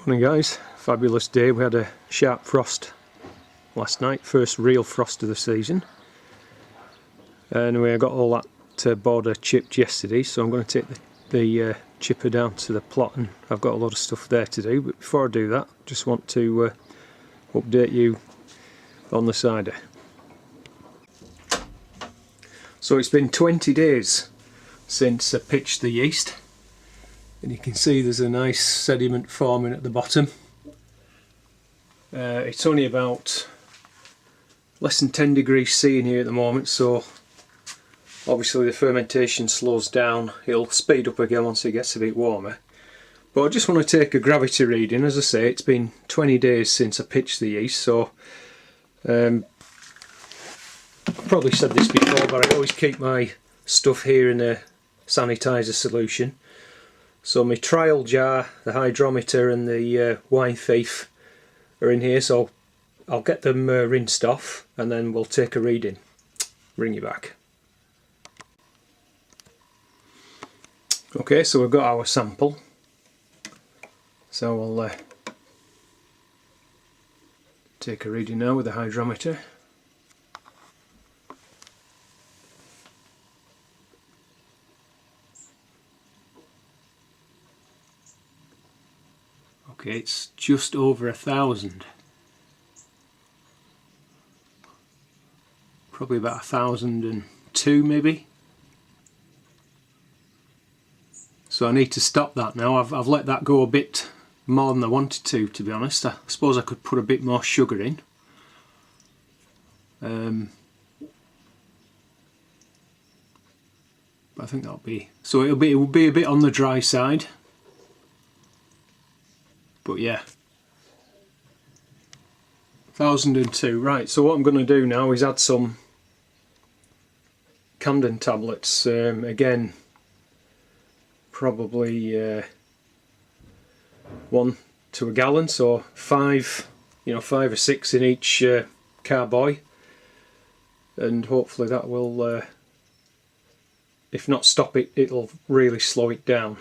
Morning guys, fabulous day. We had a sharp frost last night, first real frost of the season. Anyway, I got all that border chipped yesterday, so I'm going to take the chipper down to the plot, and I've got a lot of stuff there to do. But before I do that, just want to update you on the cider. So it's been 20 days since I pitched the yeast, and you can see there's a nice sediment forming at the bottom. It's only about less than 10 degrees C in here at the moment, so obviously the fermentation slows down. It'll speed up again once it gets a bit warmer. But I just want to take a gravity reading. As I say, it's been 20 days since I pitched the yeast, so I've probably said this before, but I always keep my stuff here in a sanitizer solution. So my trial jar, the hydrometer and the wine thief are in here, so I'll get them rinsed off and then we'll take a reading. Bring you back. Okay, so we've got our sample. So we'll take a reading now with the hydrometer. Okay, it's just over 1,000. Probably about 1,002 maybe. So I need to stop that now. I've let that go a bit more than I wanted to be honest. I suppose I could put a bit more sugar in. But I think that'll be, so it will be a bit on the dry side. But yeah, 1,002. Right, so what I'm going to do now is add some Camden tablets. Again, probably 1 to a gallon, so 5 or 6 in each carboy, and hopefully that will, if not stop it, it'll really slow it down.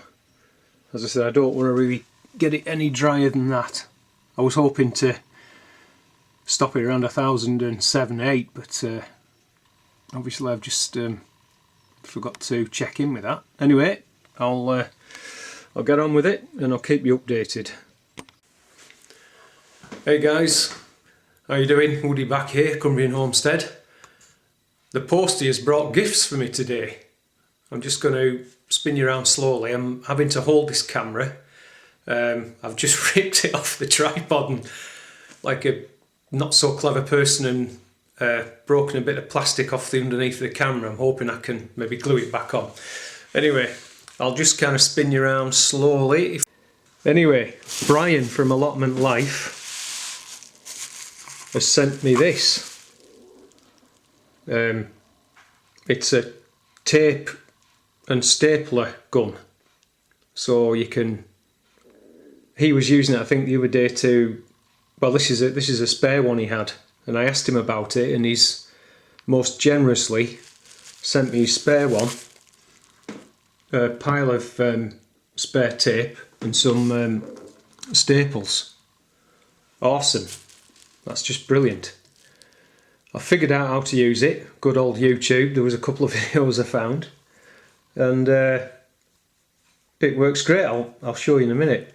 As I said, I don't want to really get it any drier than that. I was hoping to stop it around 1,007-8, but obviously I've just forgot to check in with that. Anyway, I'll get on with it and I'll keep you updated. Hey guys, how you doing? Woody back here, Cumbrian Homestead. The postie has brought gifts for me today. I'm just going to spin you around slowly. I'm having to hold this camera. I've just ripped it off the tripod and, like a not so clever person, and broken a bit of plastic off the underneath the camera. I'm hoping I can maybe glue it back on. Anyway, I'll just kind of spin you around slowly. Anyway, Brian from Allotment Life has sent me this. It's a tape and stapler gun, so you can. He was using it, I think, the other day to. Well, this is a spare one he had, and I asked him about it, and he's most generously sent me his spare one, a pile of spare tape and some staples. Awesome! That's just brilliant. I figured out how to use it. Good old YouTube. There was a couple of videos I found, and it works great. I'll show you in a minute.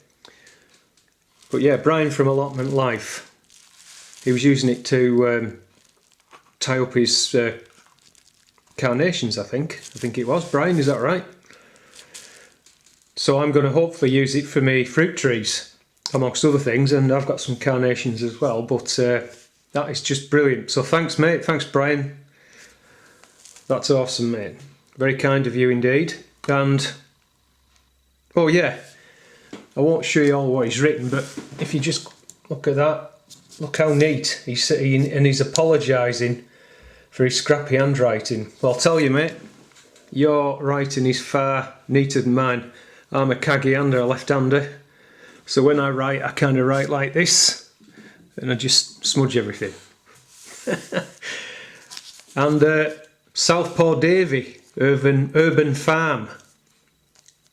But yeah, Brian from Allotment Life, he was using it to tie up his carnations, I think it was. Brian, is that right? So I'm going to hopefully use it for me fruit trees, amongst other things, and I've got some carnations as well, but that is just brilliant. So thanks mate, thanks Brian. That's awesome mate. Very kind of you indeed. And, oh yeah, I won't show you all what he's written, but if you just look at that, look how neat he's sitting, and he's apologising for his scrappy handwriting. Well, I'll tell you mate, your writing is far neater than mine. I'm a caggy-hander, a left-hander, so when I write, I kind of write like this, and I just smudge everything. And southpawdavey, urban farm,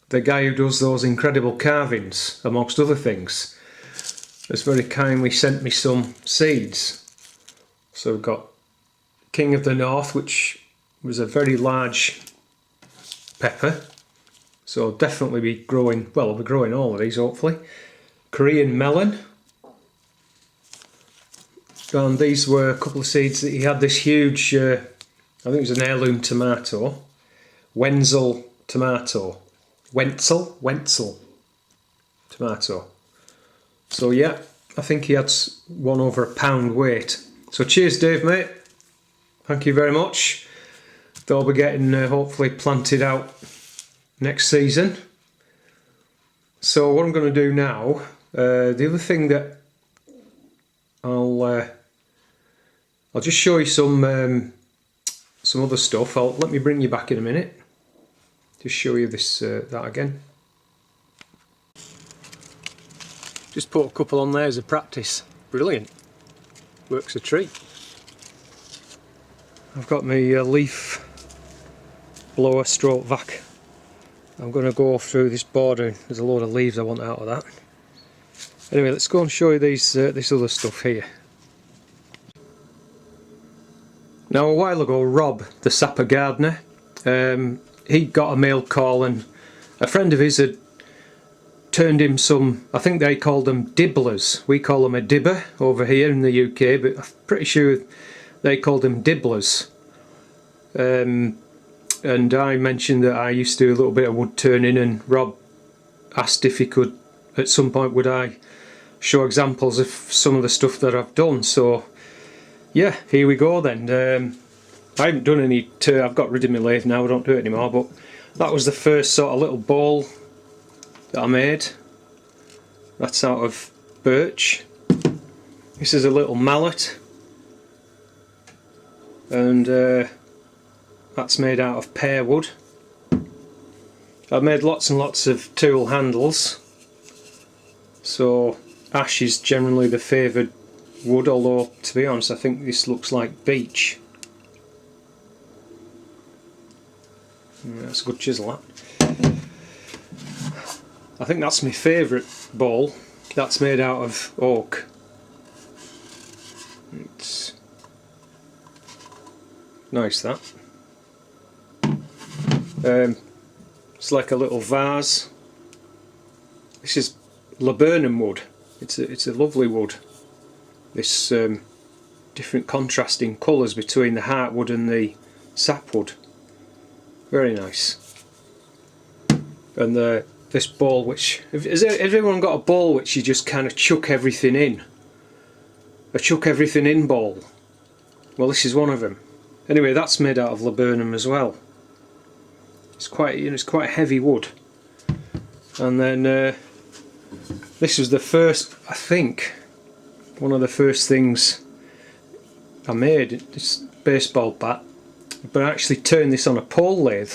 the guy who does those incredible carvings, amongst other things, has very kindly sent me some seeds. So we've got King of the North, which was a very large pepper. So I'll definitely be growing, well, I'll be growing all of these hopefully. Korean melon. And these were a couple of seeds that he had. This huge, I think it was an heirloom tomato. Wenzel tomato. Wenzel tomato. So yeah, I think he had one over a pound weight. So cheers Dave mate, thank you very much. They'll be getting hopefully planted out next season. So what I'm going to do now, the other thing that I'll just show you some other stuff. Let me bring you back in a minute. Just show you this that again. Just put a couple on there as a practice. Brilliant. Works a treat. I've got my leaf blower stroke vac. I'm going to go through this border. There's a load of leaves I want out of that. Anyway, let's go and show you these this other stuff here. Now a while ago, Rob, the sapper gardener, he got a mail call and a friend of his had turned him some, I think they called them dibblers. We call them a dibber over here in the UK, but I'm pretty sure they called them dibblers. And I mentioned that I used to do a little bit of wood turning, and Rob asked if he could, at some point, would I show examples of some of the stuff that I've done. So yeah, here we go then. I haven't done any I've got rid of my lathe now, I don't do it anymore, but that was the first sort of little bowl that I made. That's out of birch. This is a little mallet, and that's made out of pear wood. I've made lots and lots of tool handles, so ash is generally the favoured wood, although to be honest I think this looks like beech. Yeah, that's a good chisel that. I think that's my favourite bowl. That's made out of oak. It's nice that. It's like a little vase. This is laburnum wood. It's a lovely wood. This different contrasting colours between the heartwood and the sapwood. Very nice. And this bowl, which has everyone got a bowl which you just kind of chuck everything in? A chuck everything in bowl. Well, this is one of them. Anyway, that's made out of laburnum as well. It's quite, it's quite heavy wood. And then this was the first, I think, one of the first things I made. This baseball bat, but I actually turned this on a pole lathe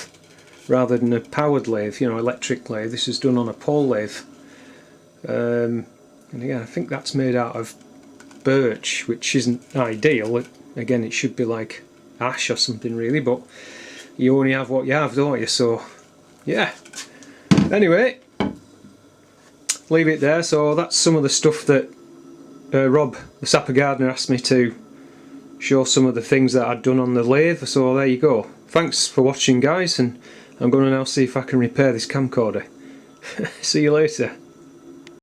rather than a powered lathe, electric lathe. This is done on a pole lathe. And again, I think that's made out of birch, which isn't ideal. Again, it should be like ash or something really, but you only have what you have, don't you? So yeah, anyway, leave it there. So that's some of the stuff that Rob, the sapper gardener, asked me to show, some of the things that I'd done on the lathe. So there you go. Thanks for watching guys, and I'm going to now see if I can repair this camcorder. See you later.